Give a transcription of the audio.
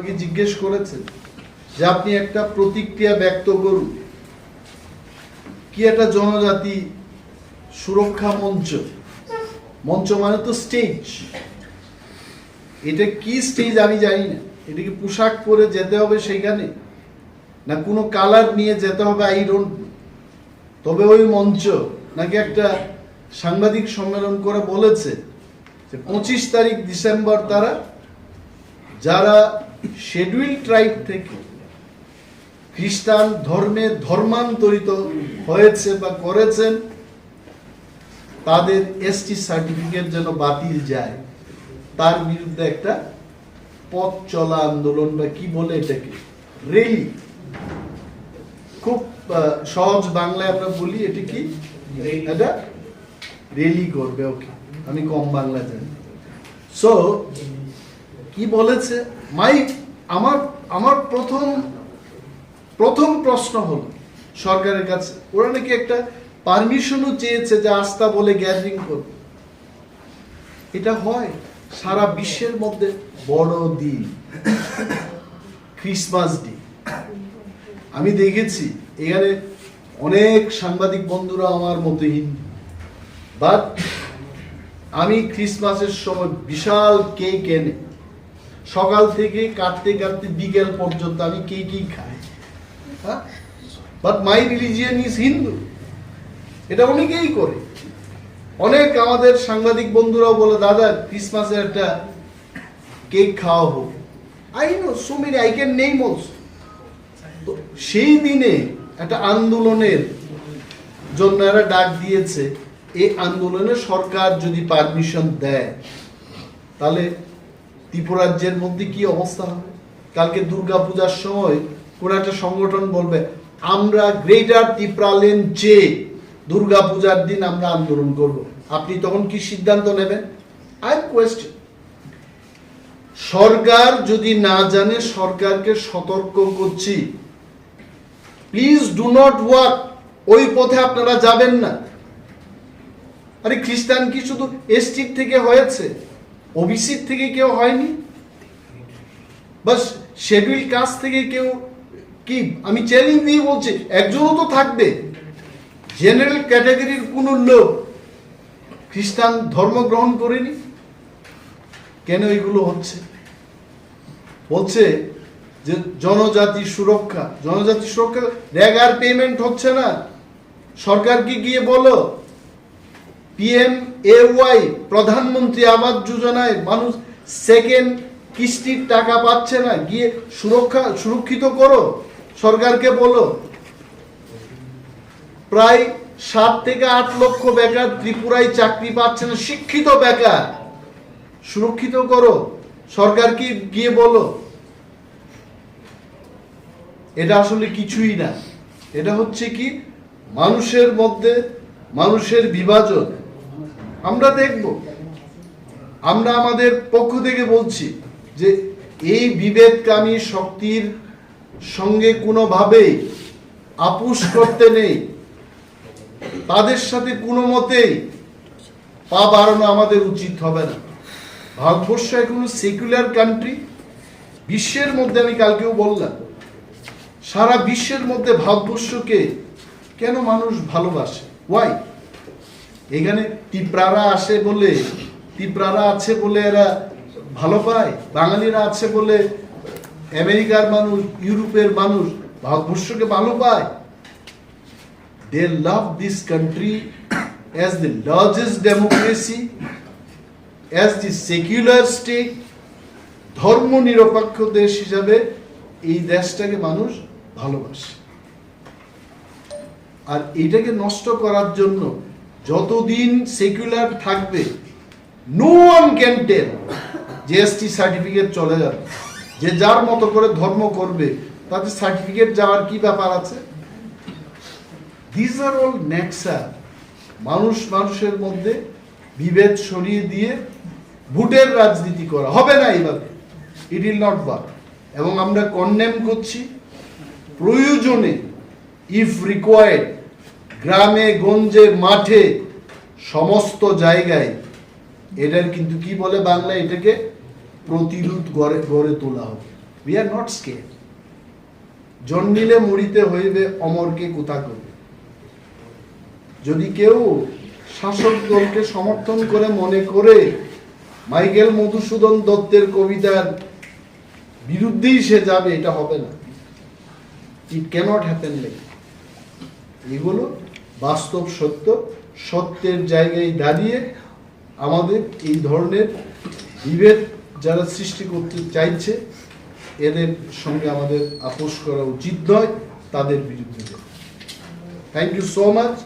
আমাকে জিজ্ঞেস করেছেন যে আপনি একটা প্রতিক্রিয়া ব্যক্ত করুন, কি একটা জনজাতি সুরক্ষা মঞ্চ, মঞ্চ মানে তো স্টেজ, এটা কি স্টেজ আমি জানি না, এটা কি পোশাক পরে যেতে হবে সেখানে, না কোনো কালার নিয়ে যেতে হবে, আই ডোন্ট, তবে ওই মঞ্চ নাকি একটা সাংবাদিক সম্মেলন করে বলেছে যে 25 তারিখ ডিসেম্বর তারা যারা শিডিউল ট্রাইব থেকে খ্রিস্টান ধর্মে ধর্মান্তরিত হয়েছে বা করেছেন তাদের এসটি সার্টিফিকেট যেন বাতিল যায়, তার বিরুদ্ধে একটা পথ চলা আন্দোলন বা কি বলে এটাকে রেলি, খুব সহজ বাংলায় আমরা বলি এটা কি, এটা রেলি করবে। ওকে, আমি কম বাংলা জানি। সো কি বলেছে আমার আমার প্রথম প্রশ্ন হলো সরকারের কাছে, ওরা নাকি একটা পারমিশনও চেয়েছে যে আস্থা বলে গ্যাদারিং করবে। এটা হয় সারা বিশ্বের মধ্যে বড় দিন ক্রিসমাস ডে। আমি দেখেছি এখানে অনেক সাংবাদিক বন্ধুরা আমার মতো হিন্দু, বাট আমি ক্রিসমাসের সময় বিশাল কেক এনে সকাল থেকে কাটতে কাটতে বিকেল পর্যন্ত আমি কেকই খাই, but my religion is Hindu. এটা অনেকেই করে, অনেক আমাদের সাংবাদিক বন্ধুরাও বলে দাদা ক্রিসমাসের একটা কেক খাওয়া হোক। I know so many, I can name also. তো সেই দিনে একটা আন্দোলনের জন্য এরা ডাক দিয়েছে, এই আন্দোলনে সরকার যদি পারমিশন দেয় তাহলে ত্রিপুরাজ্যের মধ্যে কি অবস্থা হবে। কালকে দুর্গা পূজার সময় কোন একটা সংগঠন বলবে আমরা গ্রেটার ত্রিপুরাল্যান্ড চেয়ে দুর্গা পূজার দিন আমরা আন্দোলন করব, আপনি তখন কি সিদ্ধান্ত নেবেন? I question. সরকার যদি না জানে, সরকারকে সতর্ক করছি, প্লিজ ডু নট ওয়াক, ওই পথে আপনারা যাবেন না। আরে খ্রিস্টান কি শুধু এসটি থেকে হয়েছে, ওবিসি থেকে কেউ হয়নি, বাস শিডিউল কাস্ট থেকে কেউ কি, আমি চ্যালেঞ্জ দিয়ে বলছি একজনও তো থাকবে জেনারেল ক্যাটাগরির কোন লোক খ্রিস্টান ধর্ম গ্রহণ করেনি। কেন এগুলো হচ্ছে? বলছে যে জনজাতি সুরক্ষা, জনজাতি সুরক্ষা, রেগার পেমেন্ট হচ্ছে না, সরকারকে গিয়ে বলো PMAY প্রধানমন্ত্রী আবাস যোজনায় মানুষ সেকেন্ড কিস্তির টাকা পাচ্ছে না, গিয়ে সুরক্ষিত করো, সরকারকে বলো। প্রায় 7 থেকে 8 লক্ষ বেকার ত্রিপুরায় চাকরি পাচ্ছে না, শিক্ষিত বেকার, সুরক্ষিত করো, সরকারকে গিয়ে বলো। এটা আসলে কিছুই না, এটা হচ্ছে কি মানুষের মধ্যে মানুষের বিভাজন। আমরা দেখব, আমরা আমাদের পক্ষ থেকে বলছি যে এই বিভেদকামী শক্তির সঙ্গে কোনোভাবেই আপোষ করতে নেই, তাদের সাথে কোনো মতেই পা বাড়ানো আমাদের উচিত হবে না। ভারতবর্ষ এখন সেকুলার কান্ট্রি, বিশ্বের মধ্যে আমি কালকেও বললাম সারা বিশ্বের মধ্যে ভারতবর্ষকে কেন মানুষ ভালোবাসে, ওয়াই? এখানে টিপ্রারা আসে বলে, টিপ্রারা আছে বলে এরা ভালো পায়, বাঙালিরা আছে বলে আমেরিকার মানুষ, ইউরোপের মানুষ ভারতবর্ষকে ভালো পায়। They love this country as the largest democracy, as the secular state, ধর্ম নিরপেক্ষ দেশ হিসাবে এই দেশটাকে মানুষ ভালোবাসে। আর এটাকে নষ্ট করার জন্য যতদিন সেকুলার থাকবে, নো ওয়ান ক্যান টেল যে এসটি সার্টিফিকেট চলে যাবে, যে যার মতো করে ধর্ম করবে তাতে সার্টিফিকেট যাওয়ার কি ব্যাপার আছে? These are all নেক্সা, মানুষ মানুষের মধ্যে বিভেদ সরিয়ে দিয়ে ভোটের রাজনীতি করা হবে না, এইভাবে ইট উইল নট ওয়ার্ক। এবং আমরা কন্ডেম করছি, প্রয়োজনে ইফ রিকোয়ার্ড গ্রামে গঞ্জে মাঠে সমস্ত জায়গায় এটার কিন্তু কি বলে বাংলা, এটাকে প্রতিরোধ গড়ে তোলা হবে। We are not scared. জন্মিলে মরিতে হইবে, অমরকে কোথা করবে। যদি কেউ শাসক দলকে সমর্থন করে মনে করে মাইকেল মধুসূদন দত্তের কবিতার বিরুদ্ধেই সে যাবে, এটা হবে না। ইট ক্যানট হ্যাপেন লাইক। এগুলো বাস্তব সত্য। সত্যের জায়গায় দাঁড়িয়ে আমাদের এই ধরনের বিভেদ যারা সৃষ্টি করতে চাইছে এদের সঙ্গে আমাদের আপোষ করা উচিত নয়, তাদের বিরুদ্ধে। Thank you so much.